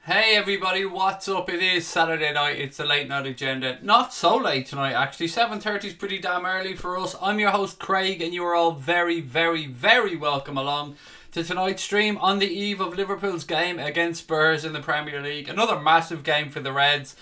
Hey everybody, what's up? It is Saturday night, it's the late night agenda. Not so late tonight actually, 7:30 is pretty damn early for us. I'm your host Craig and you are all very welcome along to tonight's stream on the eve of Liverpool's game against Spurs in the Premier League. Another massive game for the Reds.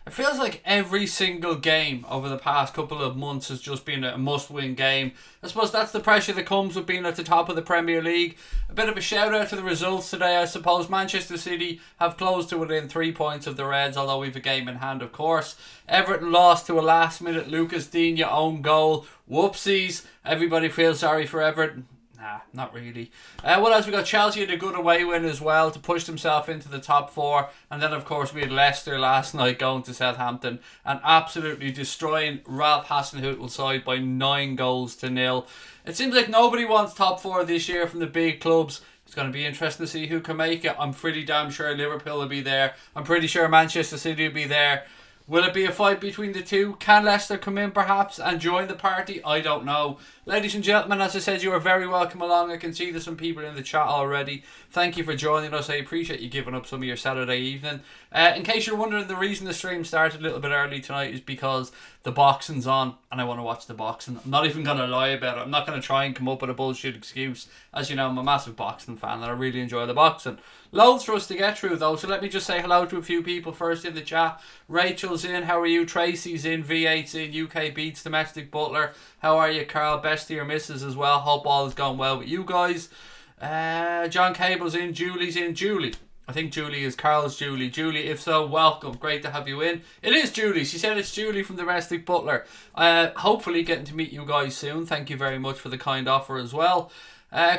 It feels like every single game over the past couple of months has just been a must-win game. I suppose that's the pressure that comes with being at the top of the Premier League. A bit of a shout-out to the results today, I suppose. Manchester City have closed to within 3 points of the Reds, although we've a game in hand, of course. Everton lost to a last-minute Lucas Digne own goal. Whoopsies. Everybody feels sorry for Everton. Nah, not really. What else? We got Chelsea had a good away win as well to push themselves into the top four. And then, of course, we had Leicester last night going to Southampton and absolutely destroying Ralph Hasenhüttl's side by 9-0. It seems like nobody wants top four this year from the big clubs. It's going to be interesting to see who can make it. I'm pretty damn sure Liverpool will be there. I'm pretty sure Manchester City will be there. Will it be a fight between the two? Can Leicester come in perhaps and join the party? I don't know. Ladies and gentlemen, as I said, you are very welcome along. I can see there's some people in the chat already. Thank you for joining us. I appreciate you giving up some of your Saturday evening. In case you're wondering, the reason the stream started a little bit early tonight is because the boxing's on and I want to watch the boxing. I'm not even going to lie about it. I'm not going to try and come up with a bullshit excuse. As you know, I'm a massive boxing fan and I really enjoy the boxing. Loads for us to get through though, so let me just say hello to a few people first in the chat. Rachel's in, how are you? Tracy's in, V8's in, UK Beats, Domestic Butler. How are you, Carl? Best to your missus as well. Hope all has gone well with you guys. John Cable's in, Julie's in. Julie, I think Julie is Carl's Julie. Julie, if so, welcome. Great to have you in. It is Julie. She said it's Julie from Domestic Butler. Hopefully getting to meet you guys soon. Thank you very much for the kind offer as well.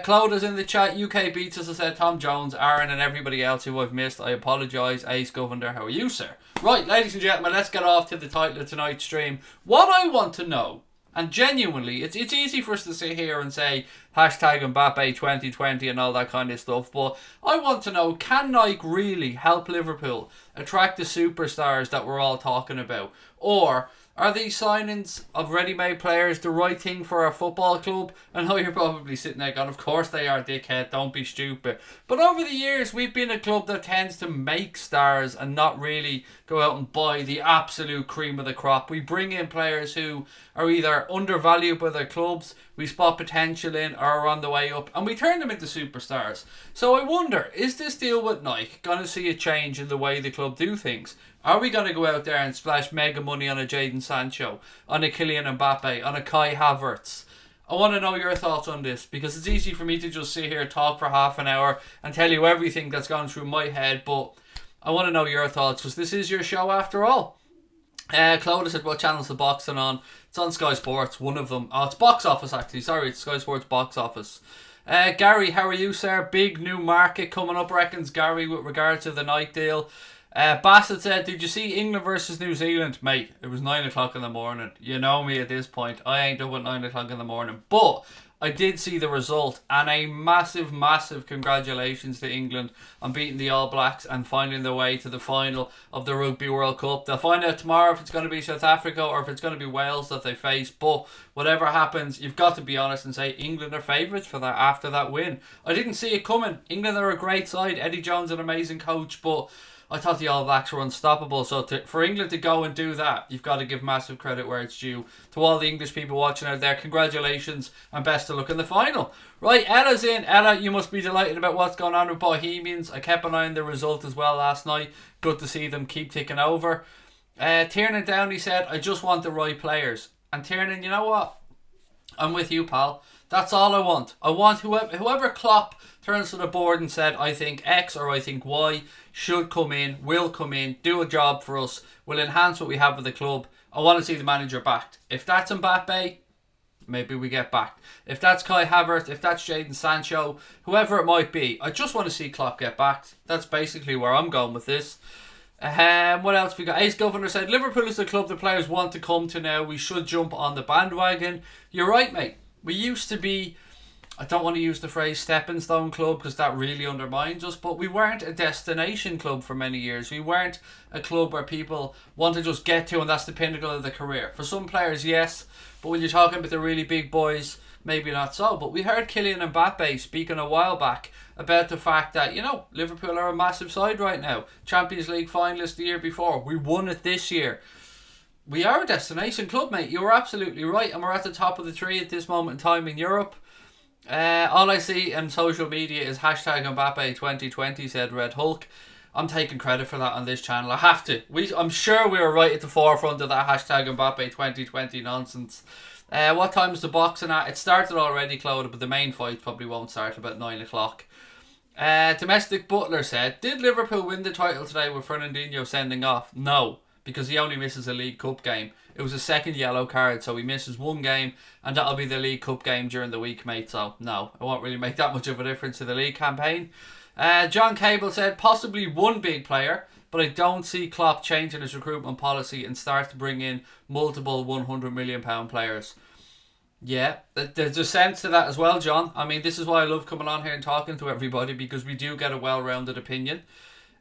Claude is in the chat. UK Beats, as I said, Tom Jones, Aaron and everybody else who I've missed. I apologise. Ace Governor, how are you, sir? Right, ladies and gentlemen, let's get off to the title of tonight's stream. What I want to know, and genuinely, it's easy for us to sit here and say hashtag Mbappe 2020 and all that kind of stuff, but I want to know, can Nike really help Liverpool attract the superstars that we're all talking about? Or are these signings of ready-made players the right thing for our football club? I know you're probably sitting there going, of course they are, dickhead, don't be stupid. But over the years, we've been a club that tends to make stars and not really go out and buy the absolute cream of the crop. We bring in players who are either undervalued by their clubs, we spot potential in, or are on the way up, and we turn them into superstars. So I wonder, is this deal with Nike going to see a change in the way the club do things? Are we going to go out there and splash mega money on a Jadon Sancho, on a Kylian Mbappe, on a Kai Havertz? I want to know your thoughts on this, because it's easy for me to just sit here, talk for half an hour and tell you everything that's gone through my head, but I want to know your thoughts, because this is your show after all. Claudia said, what channel's the boxing on? It's on Sky Sports, one of them. Oh, it's Box Office actually, sorry, it's Sky Sports Box Office. Gary, how are you, sir? Big new market coming up, reckons Gary, with regard to the night deal. Bassett said, did you see England versus New Zealand? Mate, it was 9 o'clock in the morning. You know me at this point. I ain't up at 9 o'clock in the morning. But I did see the result, and a massive congratulations to England on beating the All Blacks and finding their way to the final of the Rugby World Cup. They'll find out tomorrow if it's going to be South Africa or if it's going to be Wales that they face. But whatever happens, you've got to be honest and say England are favourites for that after that win. I didn't see it coming. England are a great side. Eddie Jones an amazing coach, but I thought the All Blacks were unstoppable. So for England to go and do that, you've got to give massive credit where it's due. To all the English people watching out there, congratulations and best of luck in the final. Right, Ella's in. Ella, you must be delighted about what's going on with Bohemians. I kept an eye on the result as well last night. Good to see them keep ticking over. Tiernan Downey said, I just want the right players. And Tiernan, you know what? I'm with you, pal. That's all I want. I want whoever Klopp turns to the board and said, I think X or I think Y should come in, will come in, do a job for us, will enhance what we have with the club. I want to see the manager backed. If that's Mbappe, maybe we get backed. If that's Kai Havertz, if that's Jadon Sancho, whoever it might be, I just want to see Klopp get backed. That's basically where I'm going with this. What else we got? Ace Governor said, Liverpool is the club the players want to come to now. We should jump on the bandwagon. You're right, mate. We used to be I don't want to use the phrase stepping stone club because that really undermines us, but we weren't a destination club for many years. We weren't a club where people want to just get to and that's the pinnacle of the career. For some players, yes, but when you're talking about the really big boys, maybe not so. But we heard Kylian Mbappe speaking a while back about the fact that, Liverpool are a massive side right now. Champions League finalists the year before. We won it this year. We are a destination club, mate. You were absolutely right, and we're at the top of the tree at this moment in time in Europe. All I see on social media is hashtag Mbappe 2020, said Red Hulk. I'm taking credit for that on this channel. I have to. I'm sure we were right at the forefront of that hashtag Mbappe 2020 nonsense. What time is the boxing at? It started already, Claude, but the main fight probably won't start about 9 o'clock. Domestic Butler said, did Liverpool win the title today with Fernandinho sending off? No, because he only misses a League Cup game. It was a second yellow card, so he misses one game, and that'll be the League Cup game during the week, mate. So, no, it won't really make that much of a difference to the league campaign. John Cable said, possibly one big player, but I don't see Klopp changing his recruitment policy and start to bring in multiple £100 million players. Yeah, there's a sense to that as well, John. I mean, this is why I love coming on here and talking to everybody, because we do get a well-rounded opinion.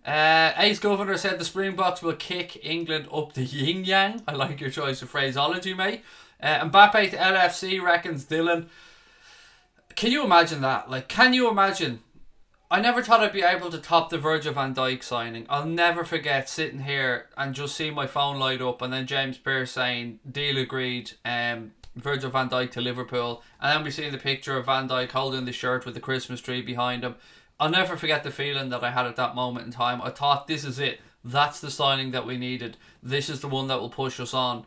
Ace Governor said the Springboks will kick England up the yin-yang. I like your choice of phraseology, mate. Mbappe to LFC, reckons Dylan. Can you imagine that? Can you imagine? I never thought I'd be able to top the Virgil van Dijk signing. I'll never forget sitting here and just seeing my phone light up and then James Pearce saying, deal agreed, Virgil van Dijk to Liverpool. And then we see the picture of Van Dijk holding the shirt with the Christmas tree behind him. I'll never forget the feeling that I had at that moment in time. I thought, this is it. That's the signing that we needed. This is the one that will push us on.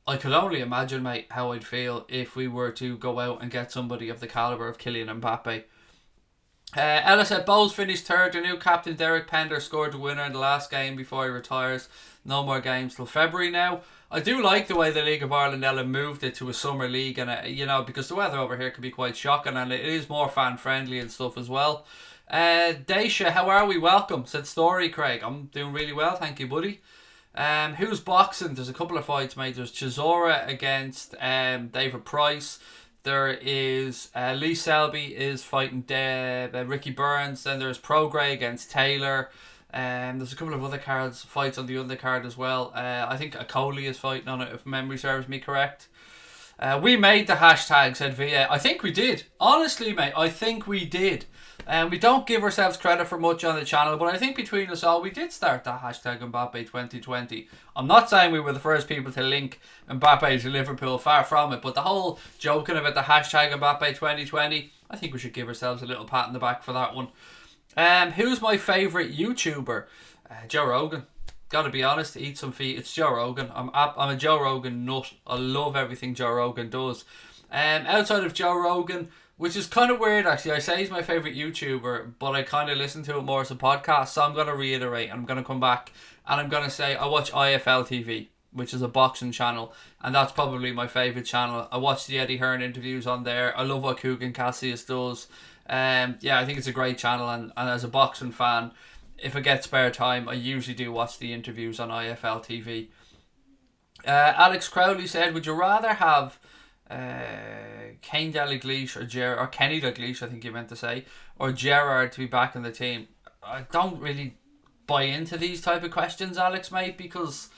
I could only imagine, mate, how I'd feel if we were to go out and get somebody of the calibre of Kylian Mbappe. Ella said, Bowles finished third. The new captain, Derek Pender, scored the winner in the last game before he retires. No more games till February now. I do like the way the League of Ireland, Ella, moved it to a summer league, and because the weather over here can be quite shocking, and it is more fan friendly and stuff as well. Daisha, how are we? Welcome, said Story Craig. I'm doing really well, thank you, buddy. Who's boxing? There's a couple of fights, mate. There's Chisora against David Price. There is Lee Selby is fighting Ricky Burns. Then there's Prograis against Taylor. There's a couple of other fights on the undercard as well. I think Akoli is fighting on it, if memory serves me correct. We made the hashtag, said VA. I think we did. Honestly, mate, I think we did. We don't give ourselves credit for much on the channel, but I think between us all, we did start that hashtag Mbappe 2020. I'm not saying we were the first people to link Mbappe to Liverpool, far from it, but the whole joking about the hashtag Mbappe 2020, I think we should give ourselves a little pat on the back for that one. Who's my favourite YouTuber? Joe Rogan. Gotta be honest, eat some feet. It's Joe Rogan. I'm a Joe Rogan nut. I love everything Joe Rogan does. Outside of Joe Rogan, which is kind of weird actually, I say he's my favourite YouTuber, but I kind of listen to it more as a podcast, so I'm going to reiterate, I'm going to come back, and I'm going to say I watch IFL TV, which is a boxing channel, and that's probably my favourite channel. I watch the Eddie Hearn interviews on there. I love what Kugan Cassius does. I think it's a great channel, and as a boxing fan, if I get spare time, I usually do watch the interviews on IFL TV. Alex Crowley said, would you rather have Kane Dalglish or Kenny Dalglish, I think you meant to say, or Gerrard to be back in the team? I don't really buy into these type of questions, Alex, mate, because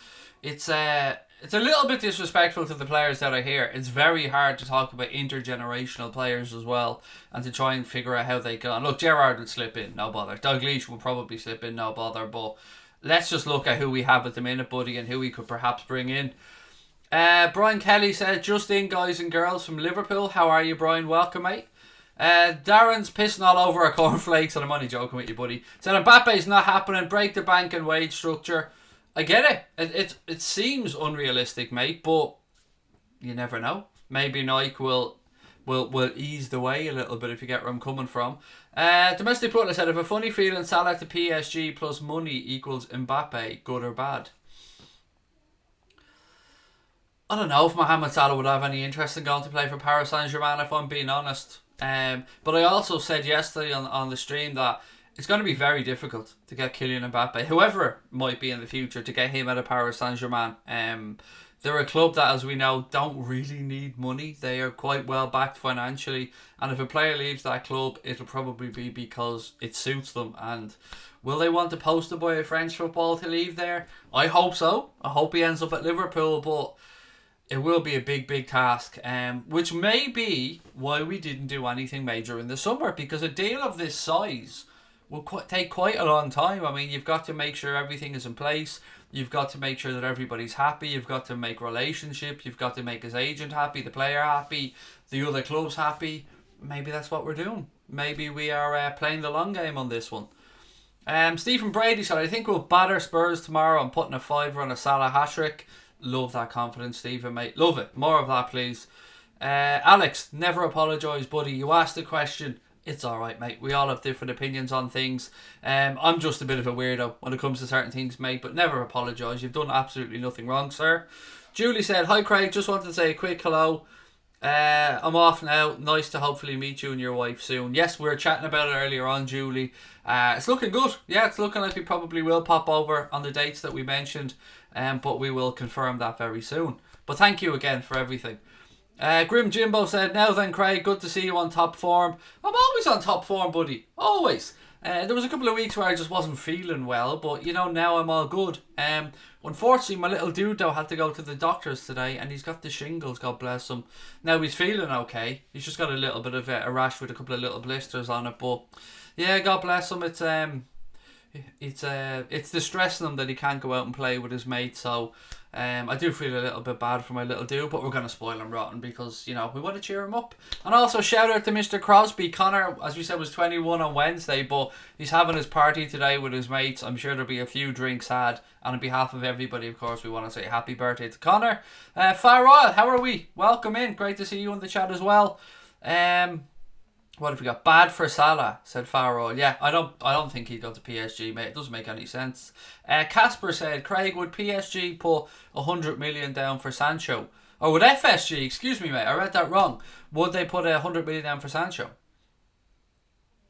it's a little bit disrespectful to the players that are here. It's very hard to talk about intergenerational players as well, and to try and figure out how they go. Look, Gerrard would slip in, no bother. Dalglish will probably slip in, no bother. But let's just look at who we have at the minute, buddy, and who we could perhaps bring in. Brian Kelly said, just in, guys and girls from Liverpool. How are you, Brian? Welcome, mate. Darren's pissing all over our cornflakes, and I'm only joking with you, buddy. Said Mbappe's not happening. Break the bank and wage structure. I get it. It seems unrealistic, mate, but you never know. Maybe Nike will ease the way a little bit, if you get where I'm coming from. Domestic Butler said, if a funny feeling Salah to PSG plus money equals Mbappe, good or bad? I don't know if Mohamed Salah would have any interest in going to play for Paris Saint-Germain, if I'm being honest. But I also said yesterday on the stream that it's going to be very difficult to get Kylian Mbappe, whoever it might be in the future, to get him out of Paris Saint-Germain. They're a club that, as we know, don't really need money. They are quite well backed financially, and if a player leaves that club, it'll probably be because it suits them. And will they want the poster boy of French football to leave there? I hope so. I hope he ends up at Liverpool, but it will be a big, big task, which may be why we didn't do anything major in the summer, because a deal of this size will take quite a long time. I mean, you've got to make sure everything is in place. You've got to make sure that everybody's happy. You've got to make relationships. You've got to make his agent happy, the player happy, the other clubs happy. Maybe that's what we're doing. Maybe we are playing the long game on this one. Stephen Brady said, I think we'll batter Spurs tomorrow. I'm putting a fiver on a Salah hat-trick. Love that confidence, Stephen, mate. Love it. More of that, please. Alex, never apologise, buddy. You asked the question. It's alright, mate. We all have different opinions on things. I'm just a bit of a weirdo when it comes to certain things, mate, but never apologise. You've done absolutely nothing wrong, sir. Julie said, hi, Craig. Just wanted to say a quick hello. I'm off now. Nice to hopefully meet you and your wife soon. Yes, we were chatting about it earlier on, Julie. It's looking good. Yeah, it's looking like we probably will pop over on the dates that we mentioned, but we will confirm that very soon. But thank you again for everything. Grim Jimbo said, now then, Craig, good to see you on top form. I'm always on top form, buddy. Always. There was a couple of weeks where I just wasn't feeling well, but now I'm all good. Unfortunately, my little dude though had to go to the doctors today, and he's got the shingles, God bless him. Now he's feeling okay. He's just got a little bit of a rash with a couple of little blisters on it, but yeah, God bless him. It's distressing him that he can't go out and play with his mates. So I do feel a little bit bad for my little dude, but we're going to spoil him rotten because we want to cheer him up. And also shout out to Mr. Crosby. Connor, as we said, was 21 on Wednesday, but he's having his party today with his mates. I'm sure there'll be a few drinks had, and on behalf of everybody, of course, we want to say happy birthday to Connor. Farrell, how are we? Welcome in. Great to see you in the chat as well. What have we got? Bad for Salah, said Farrell. Yeah, I don't think he'd go to PSG, mate. It doesn't make any sense. Casper said, Craig, would PSG put 100 million down for Sancho? Or would FSG, excuse me, mate, I read that wrong. Would they put 100 million down for Sancho?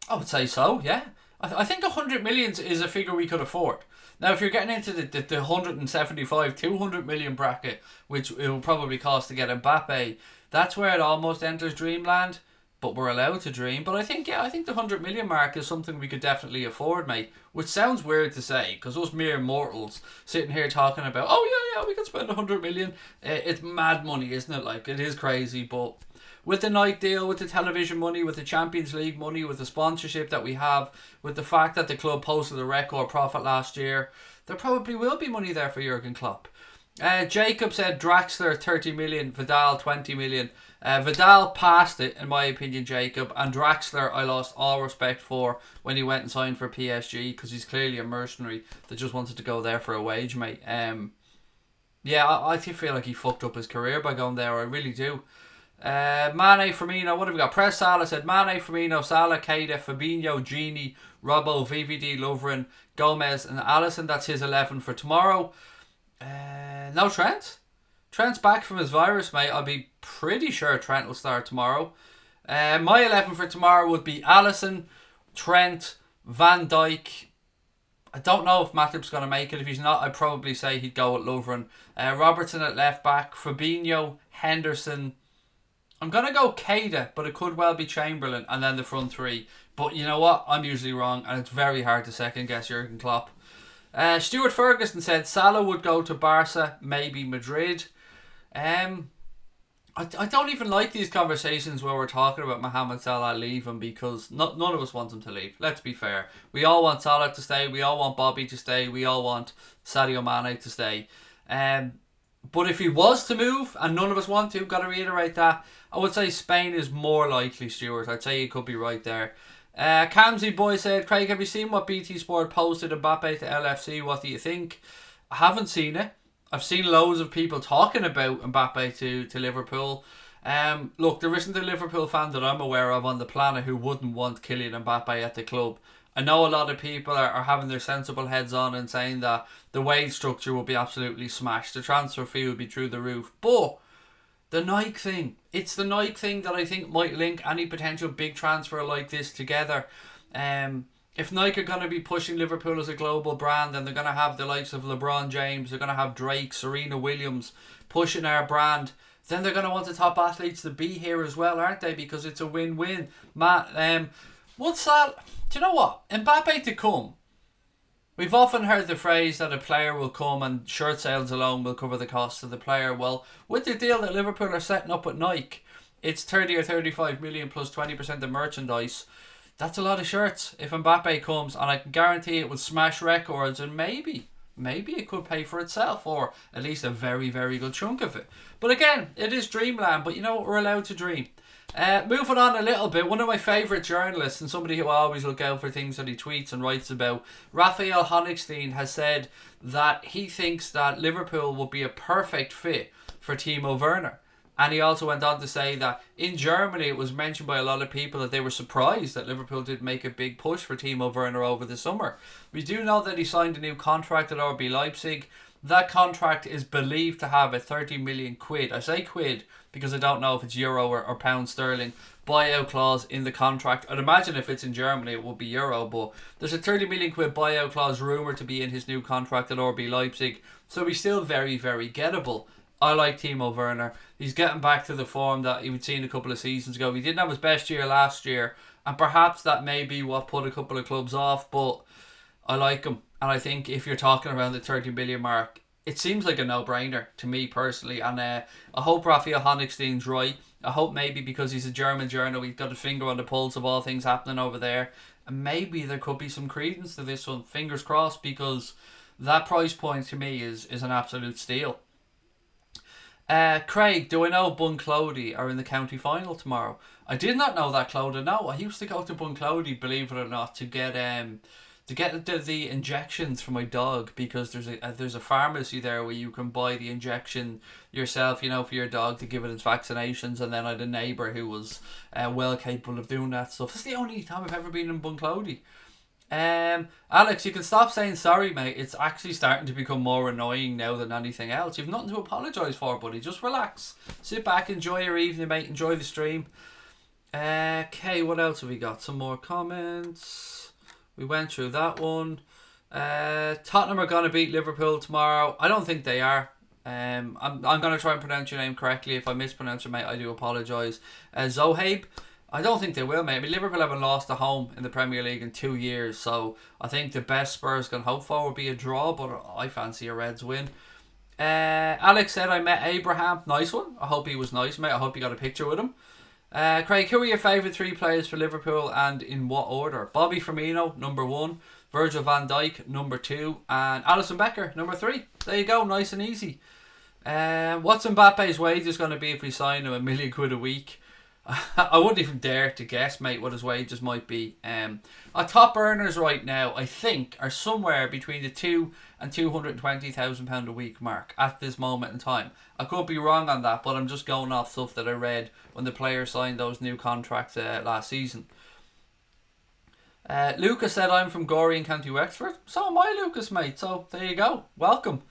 I would say so, yeah. I think 100 million is a figure we could afford. Now, if you're getting into the 175, 200 million bracket, which it will probably cost to get Mbappe, that's where it almost enters dreamland. But we're allowed to dream. But I think the 100 million mark is something we could definitely afford, mate. Which sounds weird to say, because us mere mortals sitting here talking about, oh yeah, we could spend 100 million. It's mad money, isn't it? Like, it is crazy. But with the night deal, with the television money, with the Champions League money, with the sponsorship that we have, with the fact that the club posted a record profit last year, there probably will be money there for Jurgen Klopp. Jacob said Draxler 30 million, Vidal 20 million. Vidal passed it, in my opinion, Jacob, and Draxler I lost all respect for when he went and signed for PSG, because he's clearly a mercenary that just wanted to go there for a wage, mate. I feel like he fucked up his career by going there. I really do. Mane, Firmino, what have we got? Press Salah said Mane, Firmino, Salah, Keita, Fabinho, Gini, Robbo, VVD, Lovren, Gomez and Alisson. That's his 11 for tomorrow. No Trent. Trent's back from his virus, mate. I'll be pretty sure Trent will start tomorrow. My 11 for tomorrow would be Alisson, Trent, Van Dijk. I don't know if Matip's going to make it. If he's not, I'd probably say he'd go with Lovren. Robertson at left back, Fabinho, Henderson. I'm going to go Keita, but it could well be Chamberlain, and then the front three. But you know what? I'm usually wrong, and it's very hard to second guess Jurgen Klopp. Stuart Ferguson said Salah would go to Barca, maybe Madrid. I don't even like these conversations where we're talking about Mohamed Salah leaving, because none of us want him to leave. Let's be fair. We all want Salah to stay. We all want Bobby to stay. We all want Sadio Mane to stay. But if he was to move, and none of us want to, got to reiterate that, I would say Spain is more likely, Stuart. I'd say you could be right there. Camsy Boy said, Craig, have you seen what BT Sport posted Mbappe to LFC? What do you think? I haven't seen it. I've seen loads of people talking about Mbappe to Liverpool. Look, there isn't a Liverpool fan that I'm aware of on the planet who wouldn't want Kylian Mbappe at the club. I know a lot of people are having their sensible heads on and saying that the wage structure will be absolutely smashed. The transfer fee will be through the roof. But the Nike thing. It's the Nike thing that I think might link any potential big transfer like this together. if Nike are going to be pushing Liverpool as a global brand, then they're going to have the likes of LeBron James, they're going to have Drake, Serena Williams pushing our brand, then they're going to want the top athletes to be here as well, aren't they? Because it's a win-win. Matt, what's that? Do you know what? Mbappe to come. We've often heard the phrase that a player will come and shirt sales alone will cover the cost of the player. Well, with the deal that Liverpool are setting up at Nike, it's 30 or 35 million plus 20% of merchandise. That's a lot of shirts if Mbappe comes, and I can guarantee it will smash records, and maybe it could pay for itself, or at least a very, very good chunk of it. But again, it is dreamland, but you know what, we're allowed to dream. Moving on a little bit, one of my favourite journalists and somebody who I always look out for things that he tweets and writes about, Raphael Honigstein, has said that he thinks that Liverpool will be a perfect fit for Timo Werner. And he also went on to say that in Germany it was mentioned by a lot of people that they were surprised that Liverpool did make a big push for Timo Werner over the summer. We do know that he signed a new contract at RB Leipzig. That contract is believed to have a 30 million quid. I say quid because I don't know if it's euro or pound sterling buyout clause in the contract. I'd imagine if it's in Germany it would be euro, but there's a 30 million quid buyout clause rumoured to be in his new contract at RB Leipzig. So he's still very, very gettable. I like Timo Werner. He's getting back to the form that he would seen a couple of seasons ago. He didn't have his best year last year, and perhaps that may be what put a couple of clubs off, but I like him. And I think if you're talking around the 30 million mark, it seems like a no-brainer to me personally. And I hope Raphael Honigstein's right. I hope maybe because he's a German journal, he's got a finger on the pulse of all things happening over there. And maybe there could be some credence to this one. Fingers crossed, because that price point to me is an absolute steal. Craig, do I know Bunclody are in the county final tomorrow? I did not know that, Clodagh. No, I used to go to Bunclody, believe it or not, to get the injections for my dog, because there's a pharmacy there where you can buy the injection yourself, you know, for your dog to give it its vaccinations. And then I had a neighbour who was well capable of doing that stuff. It's the only time I've ever been in Bunclody. Alex, you can stop saying sorry, mate. It's actually starting to become more annoying now than anything else. You've nothing to apologise for, buddy. Just relax. Sit back, enjoy your evening, mate. Enjoy the stream. Okay, what else have we got? Some more comments. We went through that one. Tottenham are going to beat Liverpool tomorrow. I don't think they are. I'm going to try and pronounce your name correctly. If I mispronounce it, mate, I do apologise. Zohaib, I don't think they will, mate. I mean, Liverpool haven't lost a home in the Premier League in 2 years, so I think the best Spurs can hope for would be a draw, but I fancy a Reds win. Alex said, I met Abraham. Nice one. I hope he was nice, mate. I hope you got a picture with him. Craig, who are your favourite 3 players for Liverpool and in what order? Bobby Firmino, number 1. Virgil van Dijk, number 2. And Alisson Becker, number 3. There you go, nice and easy. What's Mbappe's wages going to be if we sign him? £1 million a week? I wouldn't even dare to guess, mate, what his wages might be. Our top earners right now, I think, are somewhere between the £200,000 and £220,000 a week mark at this moment in time. I could be wrong on that, but I'm just going off stuff that I read when the players signed those new contracts last season. Lucas said, I'm from Gorey in County Wexford. So am I, Lucas, mate. So there you go. Welcome.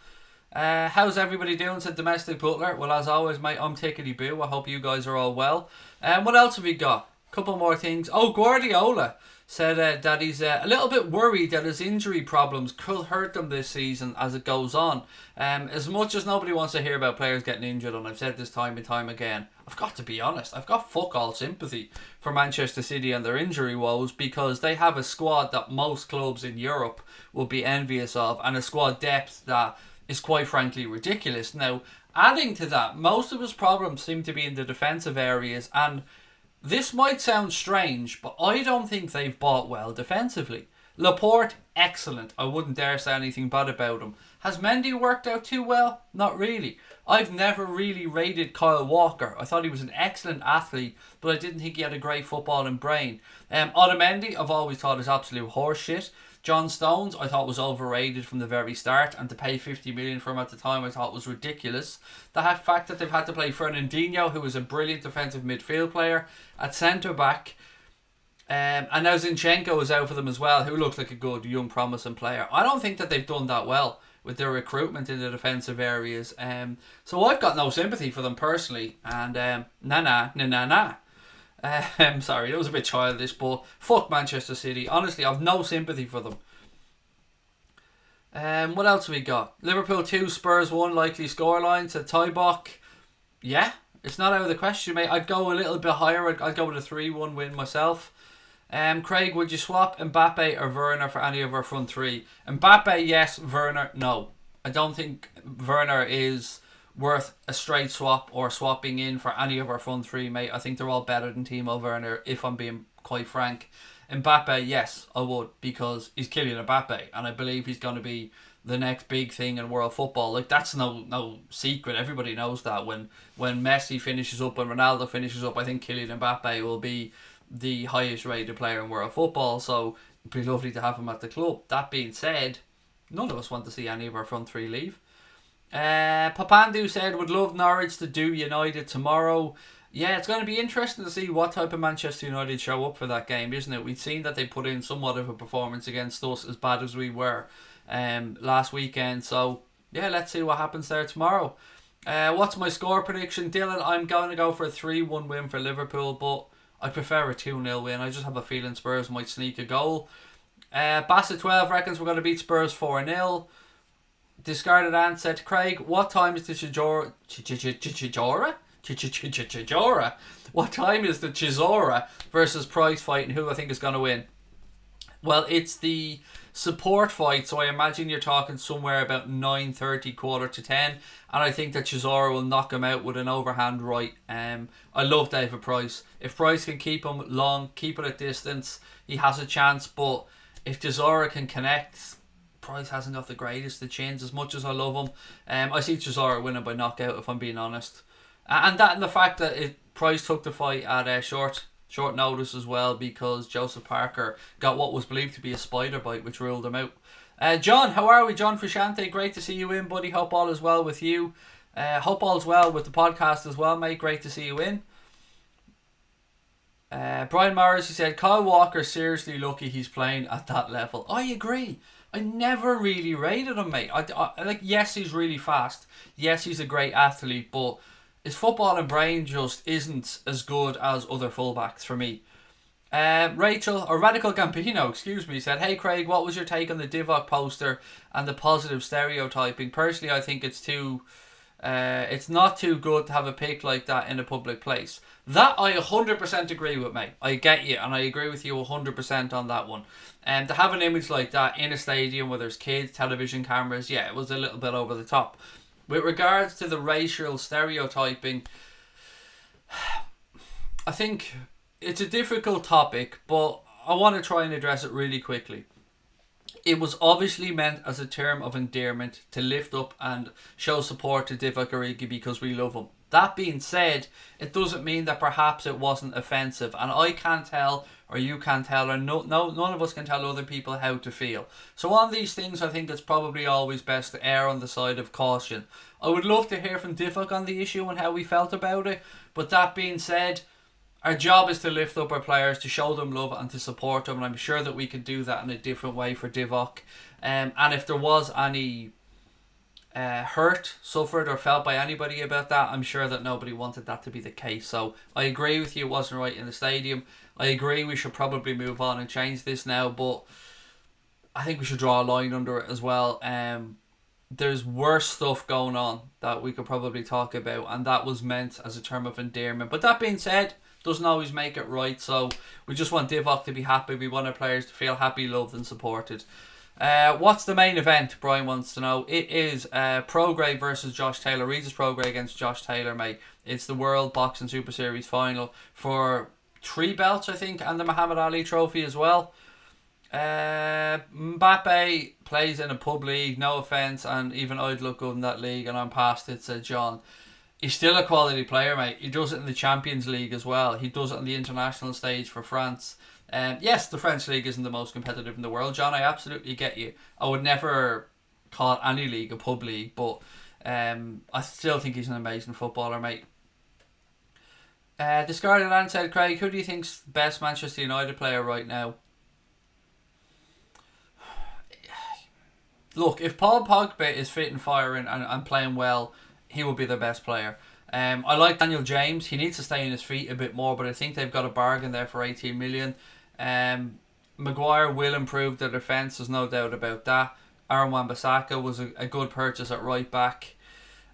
How's everybody doing? Said Domestic Butler. Well, as always, mate, I'm tickety boo. I hope you guys are all well. What else have we got? Couple more things. Oh, Guardiola said that he's a little bit worried that his injury problems could hurt him this season as it goes on. As much as nobody wants to hear about players getting injured, and I've said this time and time again, I've got to be honest, I've got fuck all sympathy for Manchester City and their injury woes, because they have a squad that most clubs in Europe will be envious of, and a squad depth that is quite frankly ridiculous. Now, adding to that, most of his problems seem to be in the defensive areas, and this might sound strange, but I don't think they've bought well defensively. Laporte, excellent. I wouldn't dare say anything bad about him. Has Mendy worked out too well? Not really. I've never really rated Kyle Walker. I thought he was an excellent athlete, but I didn't think he had a great footballing brain. Otamendi, I've always thought is absolute horseshit. John Stones, I thought was overrated from the very start, and to pay 50 million for him at the time I thought was ridiculous. The fact that they've had to play Fernandinho, who was a brilliant defensive midfield player, at centre back, and now Zinchenko is out for them as well, who looked like a good young promising player. I don't think that they've done that well with their recruitment in the defensive areas. So I've got no sympathy for them personally, and nah. I'm sorry, that was a bit childish, but fuck Manchester City. Honestly, I've no sympathy for them. What else have we got? Liverpool 2, Spurs 1, likely scoreline. To Divock. Yeah, it's not out of the question, mate. I'd go a little bit higher. I'd go with a 3-1 win myself. Craig, would you swap Mbappe or Werner for any of our front three? Mbappe, yes. Werner, no. I don't think Werner is worth a straight swap or swapping in for any of our front three, mate. I think they're all better than Timo Werner, if I'm being quite frank. Mbappe, yes, I would, because he's Kylian Mbappe, and I believe he's going to be the next big thing in world football. Like, that's no secret. Everybody knows that. When Messi finishes up, when Ronaldo finishes up, I think Kylian Mbappe will be the highest rated player in world football. So it'd be lovely to have him at the club. That being said, none of us want to see any of our front three leave. Papandu said would love Norwich to do United tomorrow. Yeah, it's going to be interesting to see what type of Manchester United show up for that game, isn't it? We've seen that they put in somewhat of a performance against us, as bad as we were last weekend. So, yeah, let's see what happens there tomorrow. What's my score prediction? Dylan, I'm going to go for a 3-1 win for Liverpool, but I prefer a 2-0 win. I just have a feeling Spurs might sneak a goal. Bassett 12 reckons we're going to beat Spurs 4-0. Discarded Ant said, Craig, what time is the Chijora? What time is the Chisora versus Price fight, and who I think is going to win? Well, it's the support fight, so I imagine you're talking somewhere about 9:30, quarter to 10, and I think that Chisora will knock him out with an overhand right. I love David Price. If Price can keep him long, keep it at distance, he has a chance, but if Chisora can connect, Price hasn't got the greatest of chins, as much as I love him. I see Chisora winning by knockout, if I'm being honest. And that, and the fact that Price took the fight at short notice as well, because Joseph Parker got what was believed to be a spider bite, which ruled him out. John, how are we? John Frusciante, great to see you in, buddy. Hope all is well with you. Hope all is well with the podcast as well, mate. Great to see you in. Brian Morris, he said, Kyle Walker seriously lucky he's playing at that level. I agree. I never really rated him, mate. I like, yes, he's really fast. Yes, he's a great athlete, but his football and brain just isn't as good as other fullbacks for me. Radical Gambino, excuse me, said, hey Craig, what was your take on the Divock poster and the positive stereotyping? Personally, I think it's not too good to have a pic like that in a public place. That I 100% agree with, mate. I get you, and I agree with you 100% on that one. And to have an image like that in a stadium where there's kids, television cameras, yeah, it was a little bit over the top. With regards to the racial stereotyping, I think it's a difficult topic, but I want to try and address it really quickly. It was obviously meant as a term of endearment to lift up and show support to Divock Origi because we love him. That being said, it doesn't mean that perhaps it wasn't offensive, and I can't tell, or you can't tell, or none of us can tell other people how to feel. So on these things, I think it's probably always best to err on the side of caution. I would love to hear from Divock on the issue and how we felt about it, but that being said, our job is to lift up our players, to show them love and to support them, and I'm sure that we could do that in a different way for Divock. And if there was any hurt suffered or felt by anybody about that, I'm sure that nobody wanted that to be the case. So I agree with you, it wasn't right in the stadium. I agree we should probably move on and change this now, but I think we should draw a line under it as well. There's worse stuff going on that we could probably talk about, and that was meant as a term of endearment. But that being said, doesn't always make it right, so we just want Divock to be happy. We want our players to feel happy, loved and supported. What's the main event? Brian wants to know. It is Prograis versus Josh Taylor. Regis Prograis against Josh Taylor, mate. It's the World Boxing Super Series final for 3 belts, I think, and the Muhammad Ali trophy as well. Mbappe plays in a pub league, no offence, and even I'd look good in that league, and I'm past it, said John. He's still a quality player, mate. He does it in the Champions League as well. He does it on the international stage for France. Yes, the French league isn't the most competitive in the world, John. I absolutely get you. I would never call any league a pub league, but I still think he's an amazing footballer, mate. Discarded and said, Craig, who do you think's the best Manchester United player right now? Look, if Paul Pogba is fit and firing and playing well, he will be the best player. I like Daniel James. He needs to stay on his feet a bit more, but I think they've got a bargain there for 18 million. Maguire will improve the defence, there's no doubt about that. Aaron Wan-Bissaka was a good purchase at right back.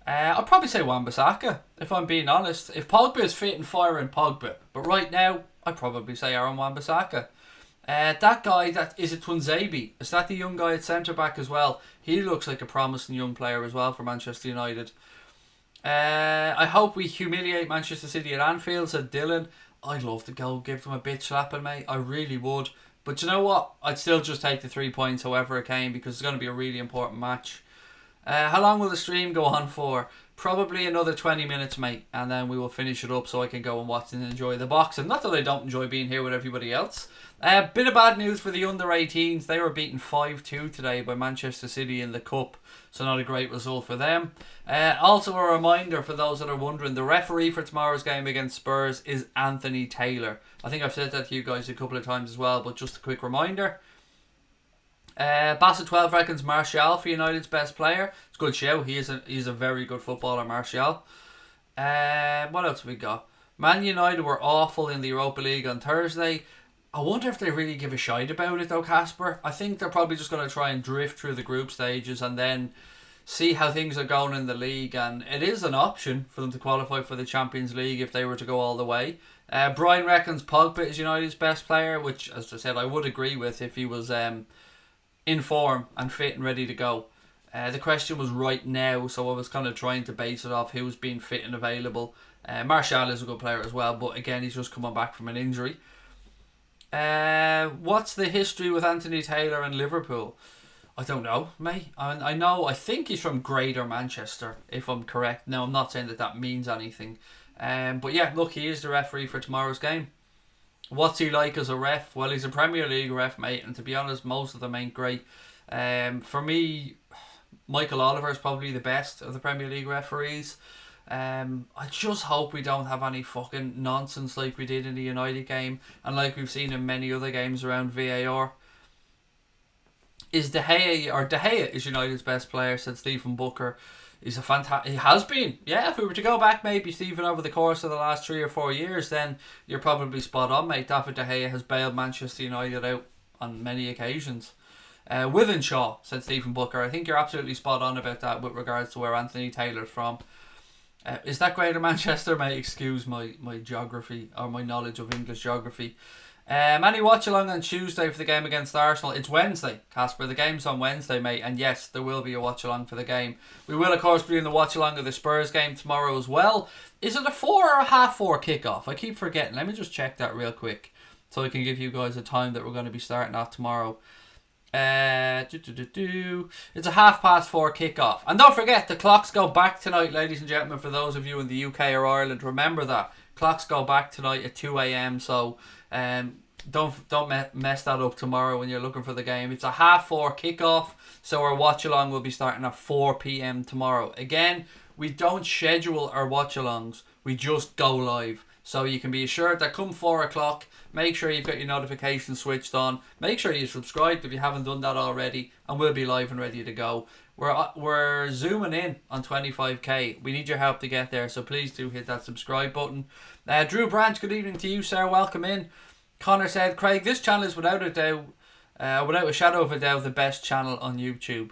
I'll probably say Wan-Bissaka, if I'm being honest. If Pogba is fit and firing, Pogba. But right now, I'd probably say Aaron Wan-Bissaka. That guy, is it Twanzebe? Is that the young guy at centre-back as well? He looks like a promising young player as well for Manchester United. I hope we humiliate Manchester City at Anfield, said Dylan. I'd love to go give them a bitch slapping, mate. I really would. But you know what? I'd still just take the 3 points however it came, because it's going to be a really important match. How long will the stream go on for? Probably another 20 minutes, mate, and then we will finish it up so I can go and watch and enjoy the boxing. Not that I don't enjoy being here with everybody else. Bit of bad news for the under-18s. They were beaten 5-2 today by Manchester City in the Cup, so not a great result for them. Also a reminder for those that are wondering, the referee for tomorrow's game against Spurs is Anthony Taylor. I think I've said that to you guys a couple of times as well, but just a quick reminder. Bassett12 reckons Martial for United's best player. It's a good show. He's a very good footballer, Martial. What else have we got? Man United were awful in the Europa League on Thursday. I wonder if they really give a shite about it though, Casper. I think they're probably just going to try and drift through the group stages and then see how things are going in the league. And it is an option for them to qualify for the Champions League if they were to go all the way. Brian reckons Pogba is United's best player, which, as I said, I would agree with if he was in form and fit and ready to go. The question was right now, so I was kind of trying to base it off who's being fit and available. Martial is a good player as well, but again, he's just coming back from an injury. What's the history with Anthony Taylor and Liverpool? I don't know, mate. I think he's from Greater Manchester, if I'm correct. Now, I'm not saying that means anything. But yeah, look, he is the referee for tomorrow's game. What's he like as a ref? Well, he's a Premier League ref, mate, and to be honest, most of them ain't great. For me, Michael Oliver is probably the best of the Premier League referees. I just hope we don't have any fucking nonsense like we did in the United game and like we've seen in many other games around VAR. Is De Gea is United's best player, said Stephen Booker. He's a fantastic. He has been. Yeah, if we were to go back maybe, Stephen, over the course of the last 3 or 4 years, then you're probably spot on, mate. David De Gea has bailed Manchester United out on many occasions. Withenshaw, said Stephen Booker. I think you're absolutely spot on about that with regards to where Anthony Taylor's from. Is that Greater Manchester, mate? Excuse my geography or my knowledge of English geography. Any watch along on Tuesday for the game against Arsenal? It's Wednesday, Casper. The game's on Wednesday, mate. And yes, there will be a watch along for the game. We will, of course, be in the watch along of the Spurs game tomorrow as well. Is it a 4 or a half 4 kickoff? I keep forgetting. Let me just check that real quick so I can give you guys a time that we're going to be starting at tomorrow. It's a 4:30 kickoff. And don't forget, the clocks go back tonight, ladies and gentlemen, for those of you in the UK or Ireland. Remember that. Clocks go back tonight at 2 a.m. So don't mess that up tomorrow when you're looking for the game. It's a 4:30 kickoff, so our watch along will be starting at 4 p.m. tomorrow. Again, we don't schedule our watch alongs, we just go live. So you can be assured that come 4 o'clock, make sure you've got your notifications switched on. Make sure you subscribe if you haven't done that already, and we'll be live and ready to go. We're zooming in on 25k. We need your help to get there, so please do hit that subscribe button. Drew Branch, good evening to you, sir. Welcome in. Connor said, Craig, this channel is without a shadow of a doubt, the best channel on YouTube.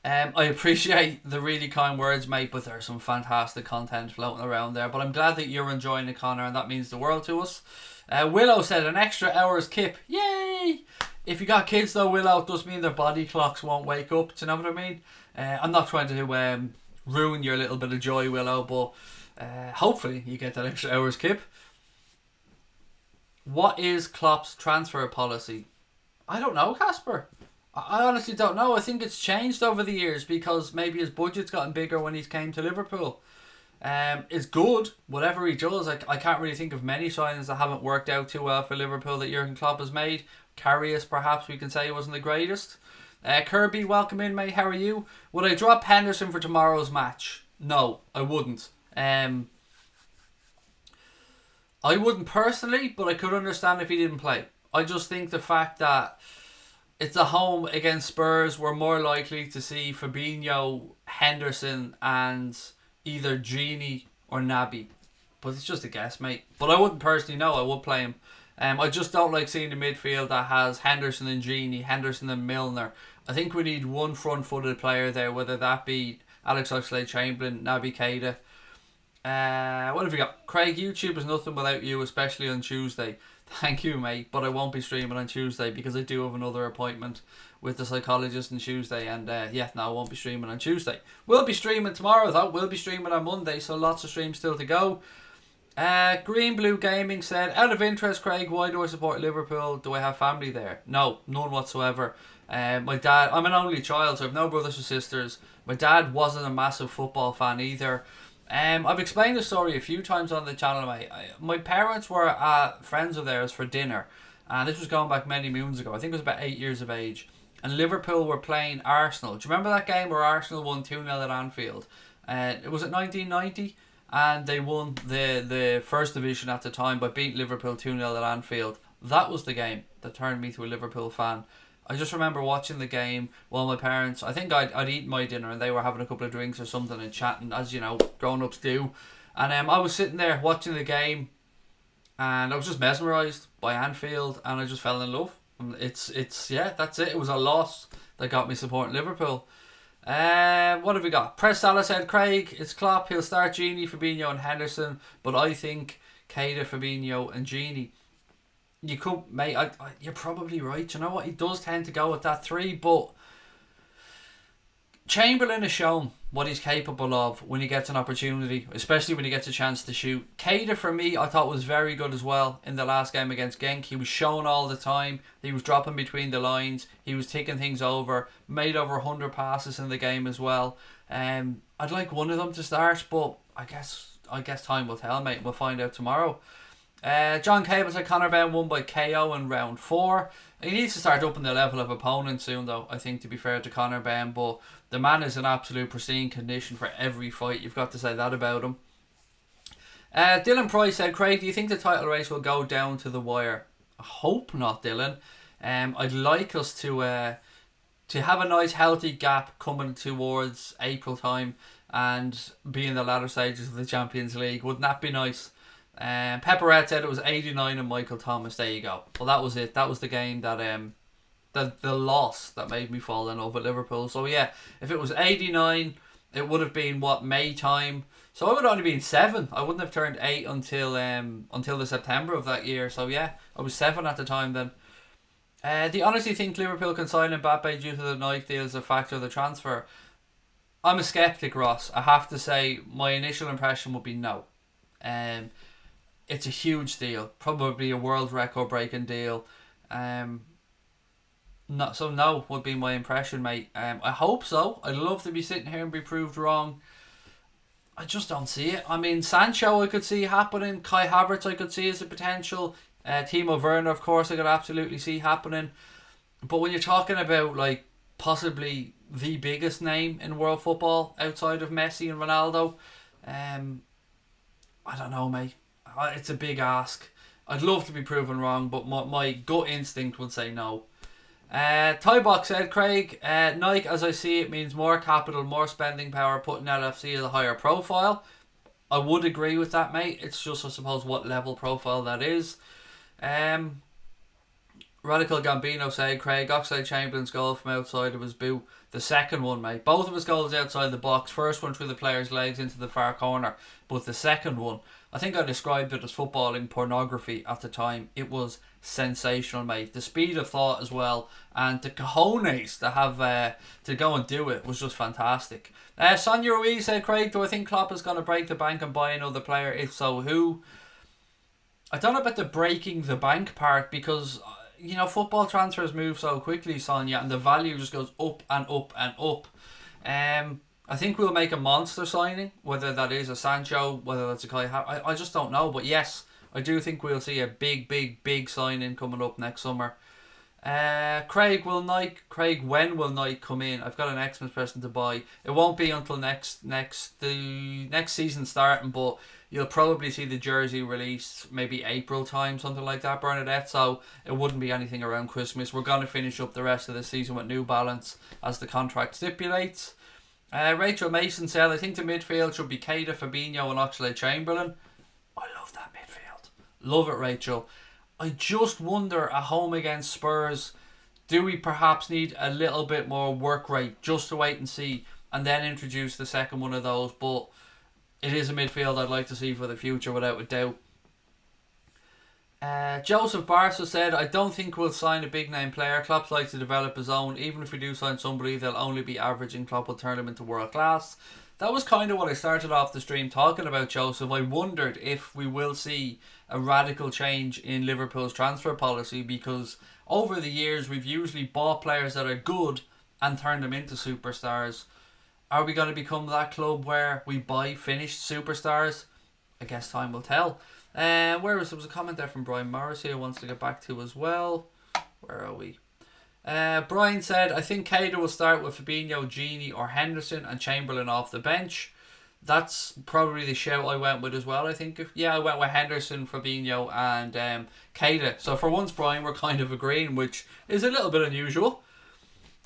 I appreciate the really kind words, mate, but there's some fantastic content floating around there. But I'm glad that you're enjoying it, Connor, and that means the world to us. Willow said, an extra hour's kip. Yay! If you got kids though, Willow, it does mean their body clocks won't wake up. Do you know what I mean? I'm not trying to ruin your little bit of joy, Willow, but hopefully you get that extra hour's kip. What is Klopp's transfer policy? I don't know, Casper. I honestly don't know. I think it's changed over the years because maybe his budget's gotten bigger when he's came to Liverpool. It's good, whatever he does. I can't really think of many signings that haven't worked out too well for Liverpool that Jurgen Klopp has made. Karius, perhaps we can say, wasn't the greatest. Kirby, welcome in, mate. How are you? Would I drop Henderson for tomorrow's match? No, I wouldn't. I wouldn't personally, but I could understand if he didn't play. I just think the fact that it's a home against Spurs, we're more likely to see Fabinho, Henderson and either Genie or Naby. But it's just a guess, mate. But I wouldn't personally know. I would play him. I just don't like seeing the midfield that has Henderson and Genie, Henderson and Milner. I think we need one front-footed player there, whether that be Alex Oxlade-Chamberlain, Naby Keita. What have we got? Craig, YouTube is nothing without you, especially on Tuesday. Thank you, mate. But I won't be streaming on Tuesday because I do have another appointment with the psychologist on Tuesday. And I won't be streaming on Tuesday. We'll be streaming tomorrow, though. We'll be streaming on Monday, so lots of streams still to go. Green Blue Gaming said, out of interest, Craig, why do I support Liverpool? Do I have family there? No, none whatsoever. My dad, I'm an only child, so I have no brothers or sisters. My dad wasn't a massive football fan either. I've explained the story a few times on the channel, mate. My parents were friends of theirs for dinner, and this was going back many moons ago. I think it was about 8 years of age. And Liverpool were playing Arsenal. Do you remember that game where Arsenal won 2-0 at Anfield? It was at 1990, and they won the first division at the time by beating Liverpool 2-0 at Anfield. That was the game that turned me to a Liverpool fan. I just remember watching the game while my parents, I think I'd eaten my dinner and they were having a couple of drinks or something and chatting, as you know, grown-ups do. And I was sitting there watching the game and I was just mesmerised by Anfield and I just fell in love. It's that's it. It was a loss that got me supporting Liverpool. What have we got? Press Salah said, Craig, it's Klopp. He'll start Genie, Fabinho and Henderson, but I think Keita, Fabinho and Genie. You could, mate. You're probably right. You know what? He does tend to go with that three, but Chamberlain has shown what he's capable of when he gets an opportunity, especially when he gets a chance to shoot. Keita, for me, I thought was very good as well in the last game against Genk. He was shown all the time. He was dropping between the lines. He was taking things over. Made over 100 passes in the game as well. I'd like one of them to start, but I guess time will tell, mate. We'll find out tomorrow. John Cable said Conor Benn won by KO in round 4. He needs to start upping the level of opponent soon, though, I think, to be fair to Conor Benn. But the man is in absolute pristine condition for every fight. You've got to say that about him. Dylan Price said, Craig, do you think the title race will go down to the wire? I hope not, Dylan. I'd like us to have a nice healthy gap coming towards April time and be in the latter stages of the Champions League. Wouldn't that be nice? Pepperette said it was 89 and Michael Thomas. There you go. Well, that was it. That was the game that the loss that made me fall in love with Liverpool. So yeah, if it was 89, it would have been May time. So I would have only been 7. I wouldn't have turned 8 until the September of that year. So yeah, I was 7 at the time then. Do you honestly think Liverpool can sign Mbappe due to the Nike deal as a factor of the transfer? I'm a skeptic, Ross. I have to say my initial impression would be no. It's a huge deal, probably a world record breaking deal. No would be my impression, mate. I hope so. I'd love to be sitting here and be proved wrong. I just don't see it. I mean, Sancho I could see happening. Kai Havertz I could see as a potential. Timo Werner, of course, I could absolutely see happening. But when you're talking about like possibly the biggest name in world football outside of Messi and Ronaldo, I don't know, mate. It's a big ask. I'd love to be proven wrong, but my gut instinct would say no. Tybox said, Craig, Nike, as I see it, means more capital, more spending power, putting LFC as a higher profile. I would agree with that, mate. It's just, I suppose, what level profile that is. Radical Gambino said, Craig, Oxlade-Chamberlain's goal from outside of his boot. The second one, mate. Both of his goals outside the box. First one through the player's legs into the far corner. But the second one, I think I described it as footballing pornography at the time. It was sensational, mate. The speed of thought as well. And the cojones to have to go and do it was just fantastic. Sonia Ruiz said, Craig, do I think Klopp is going to break the bank and buy another player? If so, who? I don't know about the breaking the bank part because, you know, football transfers move so quickly, Sonia, and the value just goes up and up and up. I think we'll make a monster signing, whether that is a Sancho, whether that's a Kai Havertz. I just don't know. But yes, I do think we'll see a big signing coming up next summer. Craig, when will Nike come in? I've got an Xmas present to buy. It won't be until next season starting, but you'll probably see the jersey released maybe April time, something like that, Bernadette. So it wouldn't be anything around Christmas. We're going to finish up the rest of the season with New Balance as the contract stipulates. Rachel Mason said, I think the midfield should be Keita, Fabinho and Oxlade-Chamberlain. I love that midfield. Love it, Rachel. I just wonder, at home against Spurs, do we perhaps need a little bit more work rate just to wait and see and then introduce the second one of those? But it is a midfield I'd like to see for the future without a doubt. Joseph Barca said, I don't think we'll sign a big name player. Klopp likes to develop his own. Even if we do sign somebody, they'll only be average and Klopp will turn them into world class. That was kind of what I started off the stream talking about, Joseph. I wondered if we will see a radical change in Liverpool's transfer policy, because over the years we've usually bought players that are good and turned them into superstars. Are we going to become that club where we buy finished superstars? I guess time will tell. There was a comment there from Brian Morris here wants to get back to as well. Where are we? Brian said, I think Keita will start with Fabinho, Gini or Henderson and Chamberlain off the bench. That's probably the shout I went with as well. I think I went with Henderson, Fabinho and Keita. So for once, Brian, we're kind of agreeing, which is a little bit unusual.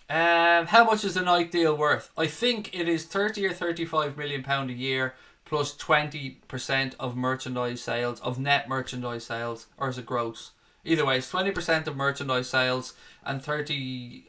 How much is the Nike deal worth? I think it is 30 or 35 million pound a year plus 20% of merchandise sales, of net merchandise sales, or is it gross? Either way, it's 20% of merchandise sales and 30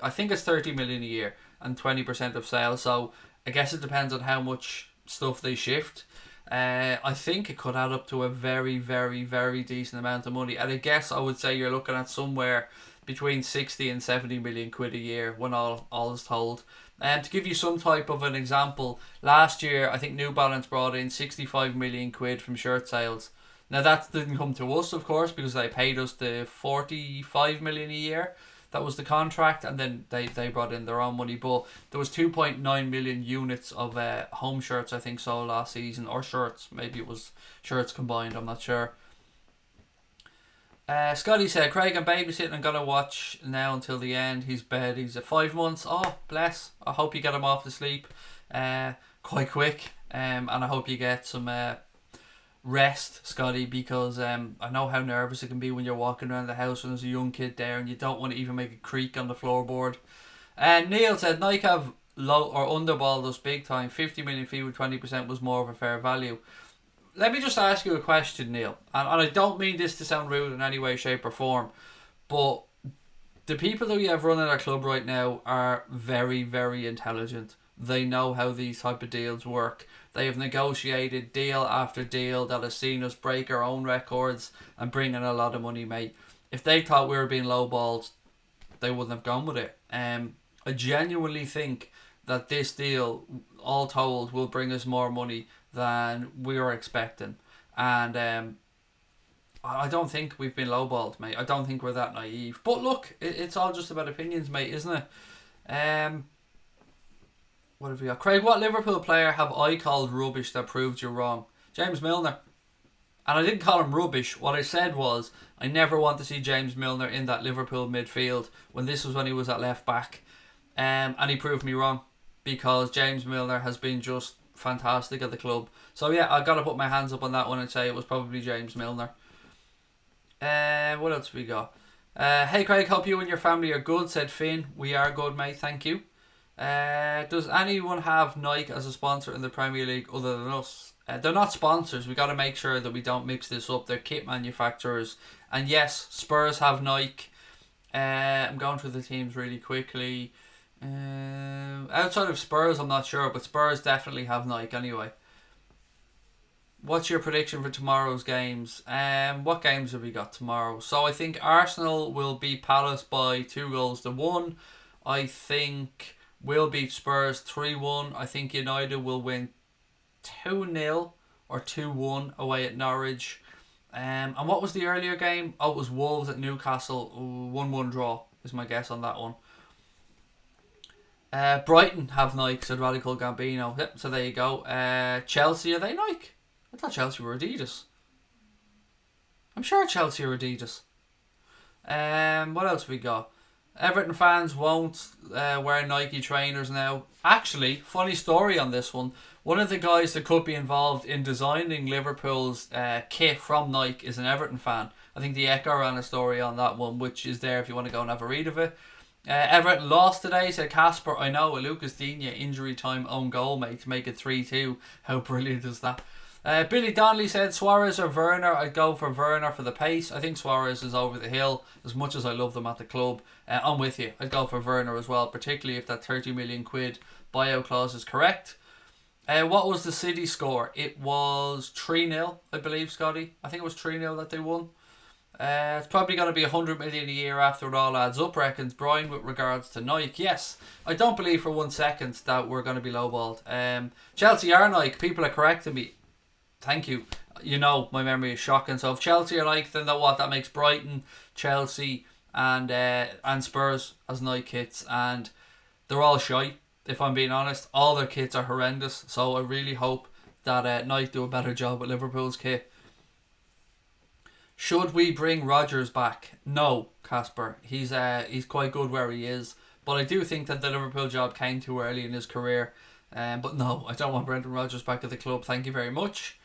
million a year and 20% of sales. So I guess it depends on how much stuff they shift. I think it could add up to a very, very, very decent amount of money. And I guess I would say you're looking at somewhere between 60 and 70 million quid a year when all is told. To give you some type of an example, last year I think New Balance brought in 65 million quid from shirt sales. Now that didn't come to us, of course, because they paid us the 45 million a year. That was the contract, and then they brought in their own money. But there was 2.9 million units of home shirts, I think, sold last season, or shirts. Maybe it was shirts combined, I'm not sure. Scotty said, Craig, I'm babysitting. I'm going to watch now until the end. He's bed. He's at 5 months. Oh, bless. I hope you get him off to sleep quite quick. And I hope you get some rest, Scotty, because I know how nervous it can be when you're walking around the house when there's a young kid there and you don't want to even make a creak on the floorboard. And Neil said, Nike have low or underballed us big time. 50 million fee with 20% was more of a fair value. Let me just ask you a question, Neil. And I don't mean this to sound rude in any way, shape or form, but the people that we have running our club right now are very, very intelligent. They know how these type of deals work. They have negotiated deal after deal that has seen us break our own records and bring in a lot of money, mate. If they thought we were being lowballed, they wouldn't have gone with it. I genuinely think that this deal, all told, will bring us more money than we were expecting. And I don't think we've been lowballed, mate. I don't think we're that naive. But look, it's all just about opinions, mate, isn't it? What have we got? Craig, what Liverpool player have I called rubbish that proved you wrong? James Milner. And I didn't call him rubbish. What I said was, I never want to see James Milner in that Liverpool midfield when this was when he was at left back. And he proved me wrong, because James Milner has been just fantastic at the club. So yeah, I got to put my hands up on that one and say it was probably James Milner. What else we got? Hey Craig, hope you and your family are good, said Finn. We are good, mate, thank you. Does anyone have Nike as a sponsor in the Premier League other than us? They're not sponsors. We got to make sure that we don't mix this up. They're kit manufacturers. And yes, Spurs have Nike. I'm going through the teams really quickly. Outside of Spurs, I'm not sure, but Spurs definitely have Nike anyway. What's your prediction for tomorrow's games? What games have we got tomorrow? So I think Arsenal will beat Palace by 2-1. I think we'll beat Spurs 3-1. I think United will win 2-0 or 2-1 away at Norwich. And what was the earlier game? Oh, it was Wolves at Newcastle. 1-1 draw is my guess on that one. Brighton have Nike, said Radical Gambino. Yep, so there you go. Chelsea, are they Nike? I thought Chelsea were Adidas. I'm sure Chelsea are Adidas. What else we got? Everton fans won't wear Nike trainers now. Actually, funny story on this one. One of the guys that could be involved in designing Liverpool's kit from Nike is an Everton fan. I think the Echo ran a story on that one, which is there if you want to go and have a read of it. Everton lost today, said Casper. I know, a Lucas Digne injury time own goal, mate, to make it 3-2. How brilliant is that? Billy Donnelly said Suarez or Werner. I'd go for Werner for the pace. I think Suarez is over the hill. As much as I love them at the club, I'm with you. I'd go for Werner as well, particularly if that 30 million quid buyout clause is correct. What was the City score? It was 3-0, I believe, Scotty. I think it was 3-0 that they won. It's probably going to be 100 million a year after it all adds up, reckons Brian, with regards to Nike. Yes, I don't believe for 1 second that we're going to be lowballed. Chelsea are Nike. People are correcting me. Thank you. You know, my memory is shocking. So if Chelsea are Nike, then that makes Brighton, Chelsea and Spurs as Nike kits. And they're all shy, if I'm being honest. All their kits are horrendous. So I really hope that Nike do a better job with Liverpool's kit. Should we bring Rodgers back? No, Casper. He's quite good where he is. But I do think that the Liverpool job came too early in his career. But no, I don't want Brendan Rodgers back at the club. Thank you very much.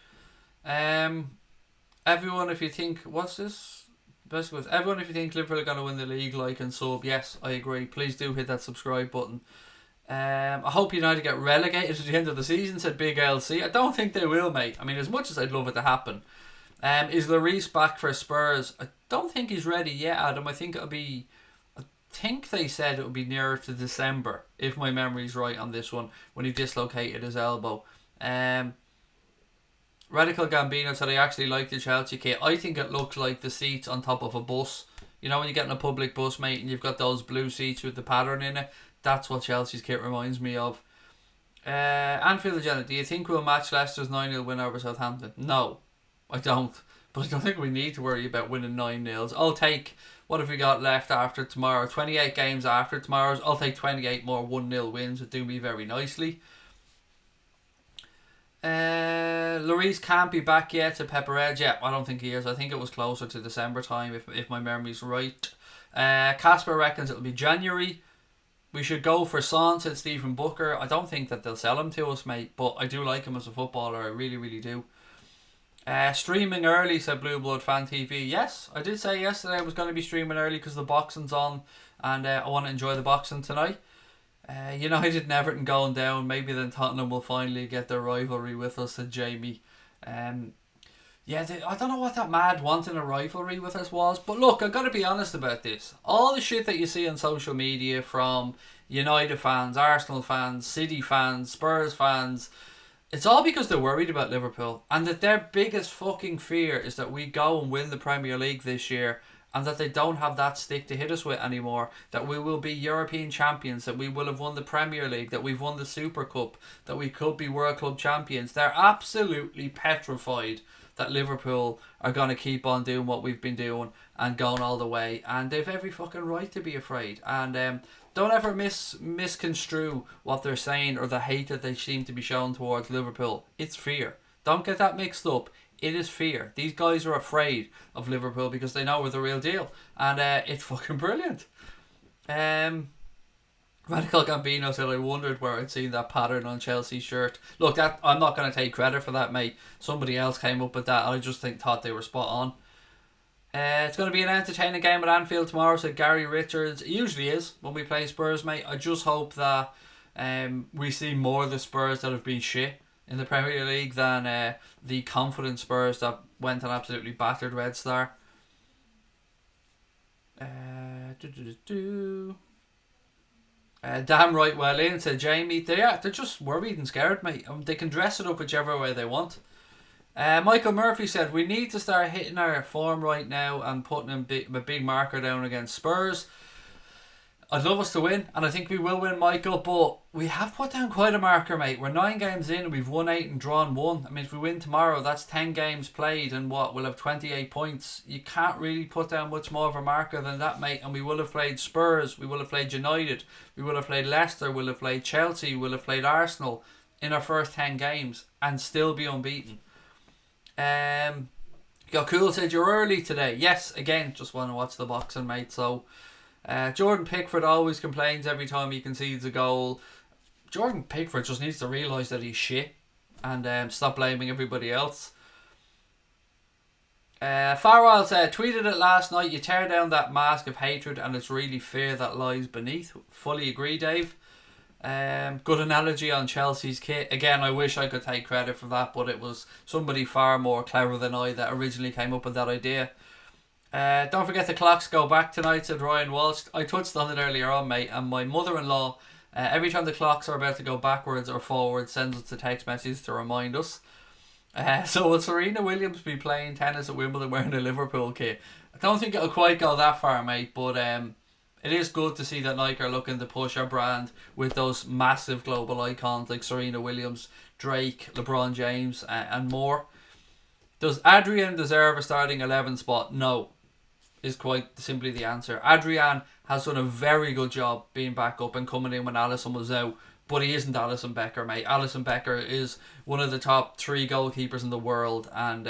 Everyone, if you think... What's this? Basically, everyone, if you think Liverpool are going to win the league, like and sub. Yes, I agree. Please do hit that subscribe button. I hope United get relegated at the end of the season, said Big LC. I don't think they will, mate. I mean, as much as I'd love it to happen. Is Lloris back for Spurs? I don't think he's ready yet, Adam. I think they said it would be nearer to December, if my memory's right on this one, when he dislocated his elbow. Radical Gambino said I actually like the Chelsea kit. I think it looks like the seats on top of a bus. You know when you get in a public bus, mate, and you've got those blue seats with the pattern in it? That's what Chelsea's kit reminds me of. Anfield agenda. Do you think we'll match Leicester's 9-0 win over Southampton? No, I don't. But I don't think we need to worry about winning 9-0. I'll take, what have we got left after tomorrow? 28 games after tomorrow's. I'll take 28 more 1-0 wins. Would do me very nicely. Lloris can't be back yet to Peppered. Yeah, I don't think he is. I think it was closer to December time, if my memory's right. Casper reckons it'll be January. We should go for Son, said Stephen Booker. I don't think that they'll sell him to us, mate, but I do like him as a footballer. I really, really do. Streaming early, said Blue Blood Fan TV. Yes, I did say yesterday I was going to be streaming early because the boxing's on, and I want to enjoy the boxing tonight. United and Everton going down. Maybe then Tottenham will finally get their rivalry with us, said Jamie. I don't know what that mad wanting a rivalry with us was, but look, I've got to be honest about this. All the shit that you see on social media from United fans, Arsenal fans, City fans, Spurs fans, it's all because they're worried about Liverpool, and that their biggest fucking fear is that we go and win the Premier League this year, and that they don't have that stick to hit us with anymore, that we will be European champions, that we will have won the Premier League, that we've won the Super Cup, that we could be World Club champions. They're absolutely petrified that Liverpool are going to keep on doing what we've been doing and going all the way, and they've every fucking right to be afraid. And don't ever misconstrue what they're saying or the hate that they seem to be showing towards Liverpool. It's fear. Don't get that mixed up. It is fear. These guys are afraid of Liverpool because they know we're the real deal. And it's fucking brilliant. Radical Gambino said, I wondered where I'd seen that pattern on Chelsea's shirt. Look, that I'm not going to take credit for that, mate. Somebody else came up with that. I just thought they were spot on. It's going to be an entertaining game at Anfield tomorrow, said Gary Richards. It usually is when we play Spurs, mate. I just hope that we see more of the Spurs that have been shit in the Premier League than the confident Spurs that went and absolutely battered Red Star. Damn right well in, said Jamie. They're just worried and scared, mate. They can dress it up whichever way they want. Michael Murphy said, we need to start hitting our form right now and putting a big marker down against Spurs. I'd love us to win, and I think we will win, Michael, but we have put down quite a marker, mate. We're 9 games in and we've won 8 and drawn 1. I mean, if we win tomorrow, that's 10 games played and we'll have 28 points. You can't really put down much more of a marker than that, mate. And we will have played Spurs, we will have played United, we will have played Leicester, we'll have played Chelsea, we'll have played Arsenal in our first 10 games and still be unbeaten. Cool said you're early today. Yes, again, just want to watch the boxing, mate. So Jordan Pickford always complains every time he concedes a goal. Jordan Pickford just needs to realise that he's shit and stop blaming everybody else. Farwell said, tweeted it last night, you tear down that mask of hatred and it's really fear that lies beneath. Fully agree, Dave. Good analogy on Chelsea's kit. Again, I wish I could take credit for that, but it was somebody far more clever than I that originally came up with that idea. Don't forget the clocks go back tonight, said Ryan Walsh. I touched on it earlier on, mate, and my mother-in-law, every time the clocks are about to go backwards or forwards, sends us a text message to remind us. So will Serena Williams be playing tennis at Wimbledon wearing a Liverpool kit? I don't think it'll quite go that far, mate, but it is good to see that Nike are looking to push our brand with those massive global icons like Serena Williams, Drake, LeBron James, and more. Does Adrian deserve a starting 11 spot? No, is quite simply the answer. Adrian has done a very good job being back up and coming in when Alisson was out, but he isn't Alisson Becker, mate. Alisson Becker is one of the top 3 goalkeepers in the world and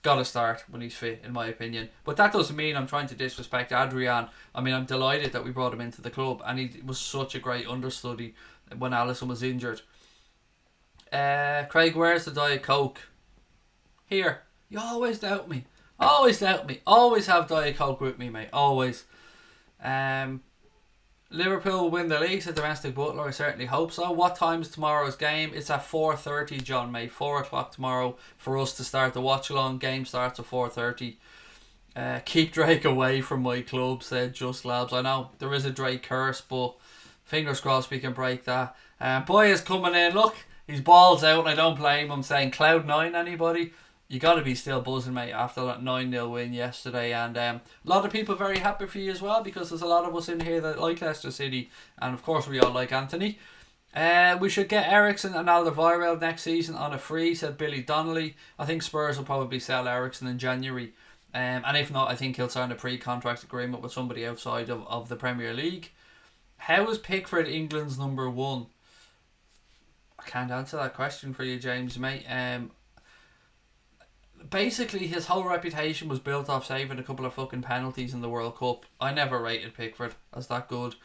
got to start when he's fit, in my opinion. But that doesn't mean I'm trying to disrespect Adrian. I mean, I'm delighted that we brought him into the club and he was such a great understudy when Alisson was injured. Craig, where's the Diet Coke? Here. You always doubt me. Always doubt me. Always have Diet Coke with me, mate. Always. Liverpool will win the league, said Domestic Butler. I certainly hope so. What time is tomorrow's game? It's at 4:30, John, mate. 4 o'clock tomorrow for us to start the watch-along. Game starts at 4:30. Keep Drake away from my club, said Just Labs. I know there is a Drake curse, but fingers crossed we can break that. Boy is coming in. Look, he's balls out and I don't blame him. Saying Cloud9, anybody? You got to be still buzzing, mate, after that 9-0 win yesterday. And a lot of people very happy for you as well, because there's a lot of us in here that like Leicester City. And of course we all like Anthony. We should get Eriksen and Alderweireld next season on a free, said Billy Donnelly. I think Spurs will probably sell Eriksen in January. And if not, I think he'll sign a pre-contract agreement with somebody outside of the Premier League. How is Pickford England's number 1? I can't answer that question for you, James, mate. Basically, his whole reputation was built off saving a couple of fucking penalties in the World Cup. I never rated Pickford as that good.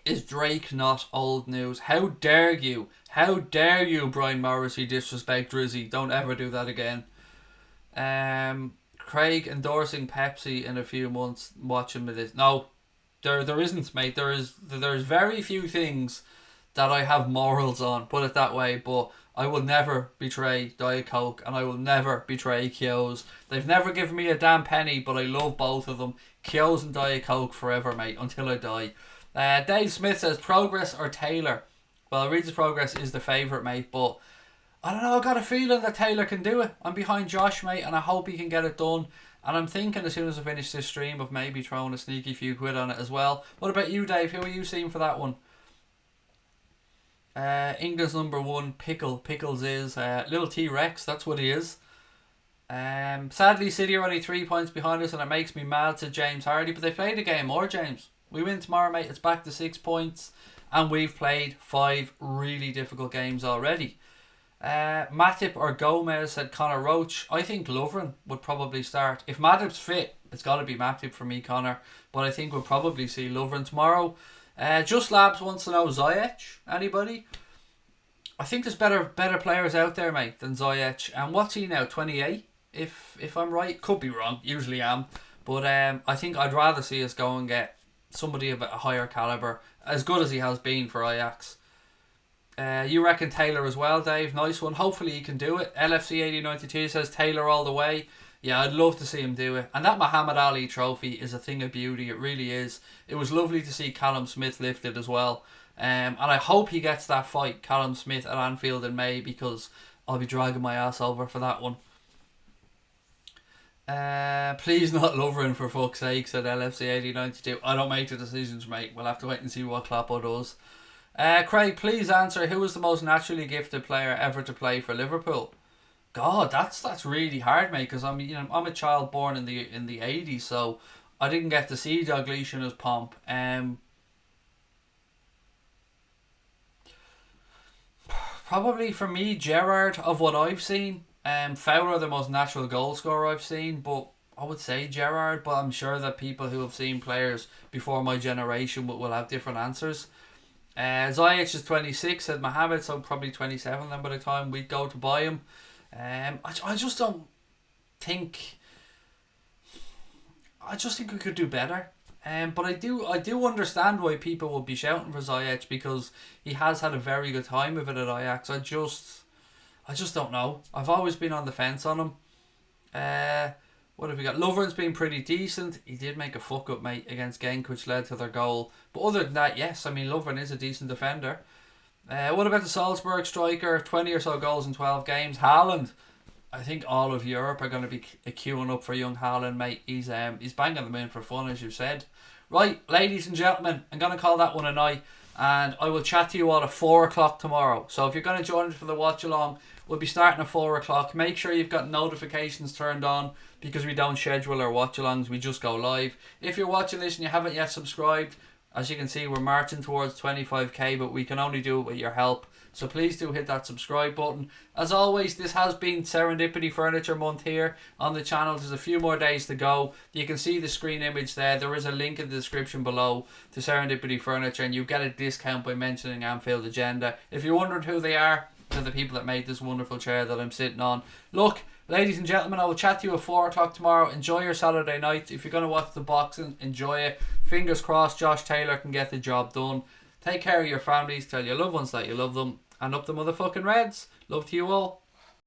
Is Drake not old news? How dare you? How dare you, Brian Morrissey, disrespect Drizzy? Don't ever do that again. Craig endorsing Pepsi in a few months. Watching with this. No, there isn't, mate. There's very few things that I have morals on, put it that way, but I will never betray Diet Coke and I will never betray Kyo's. They've never given me a damn penny, but I love both of them. Kyo's and Diet Coke forever, mate, until I die. Dave Smith says, Progress or Taylor? Well, Reed's Progress is the favourite, mate, but I don't know, I got a feeling that Taylor can do it. I'm behind Josh, mate, and I hope he can get it done. And I'm thinking as soon as I finish this stream of maybe throwing a sneaky few quid on it as well. What about you, Dave? Who are you seeing for that one? England's number 1, Pickles is little T-Rex, that's what he is. Sadly, City are only 3 points behind us and it makes me mad, said James Hardy, but they played a game more, James. We win tomorrow, mate, it's back to 6 points and we've played 5 really difficult games already. Matip or Gomez, said Connor Roach. I think Lovren would probably start. If Matip's fit, it's got to be Matip for me, Connor, but I think we'll probably see Lovren tomorrow. Just Labs wants to know Ziyech. Anybody? I think there's better players out there, mate, than Ziyech. And what's he now? 28? If I'm right, could be wrong. Usually am, but I think I'd rather see us go and get somebody of a higher caliber, as good as he has been for Ajax. You reckon Taylor as well, Dave? Nice one. Hopefully he can do it. LFC 8092 says Taylor all the way. Yeah, I'd love to see him do it. And that Muhammad Ali trophy is a thing of beauty. It really is. It was lovely to see Callum Smith lift it as well. And I hope he gets that fight, Callum Smith, at Anfield in May, because I'll be dragging my ass over for that one. Please not Lovren for fuck's sake, said LFC 8092. I don't make the decisions, mate. We'll have to wait and see what Kloppo does. Craig, please answer, who was the most naturally gifted player ever to play for Liverpool? God, that's really hard, mate, because I'm a child born in the 80s, so I didn't get to see Dalglish's pomp. Probably for me, Gerrard, of what I've seen. Fowler, the most natural goal scorer I've seen, but I would say Gerrard, but I'm sure that people who have seen players before my generation will have different answers. Ziyech is 26, said Mohamed, so probably 27 then by the time we'd go to buy him. I just don't just think we could do better. But I do understand why people would be shouting for Ziyech, because he has had a very good time with it at Ajax. I just don't know. I've always been on the fence on him. What have we got? Lovren's been pretty decent. He did make a fuck up, mate, against Genk, which led to their goal. But other than that, yes, I mean, Lovren is a decent defender. What about the Salzburg striker? 20 or so goals in 12 games. Haaland. I think all of Europe are going to be queuing up for young Haaland, mate. He's banging them in for fun, as you said. Right, ladies and gentlemen, I'm going to call that one a night, and I will chat to you all at 4 o'clock tomorrow. So if you're going to join us for the watch along, we'll be starting at 4 o'clock. Make sure you've got notifications turned on, because we don't schedule our watch alongs, we just go live. If you're watching this and you haven't yet subscribed, as you can see, we're marching towards 25k, but we can only do it with your help. So please do hit that subscribe button. As always, this has been Serendipity Furniture Month here on the channel. There's a few more days to go. You can see the screen image there. There is a link in the description below to Serendipity Furniture, and you get a discount by mentioning Anfield Agenda. If you're wondering who they are, they're the people that made this wonderful chair that I'm sitting on. Look, ladies and gentlemen, I will chat to you at 4 o'clock tomorrow. Enjoy your Saturday night. If you're going to watch the boxing, enjoy it. Fingers crossed Josh Taylor can get the job done. Take care of your families. Tell your loved ones that you love them. And up the motherfucking Reds. Love to you all.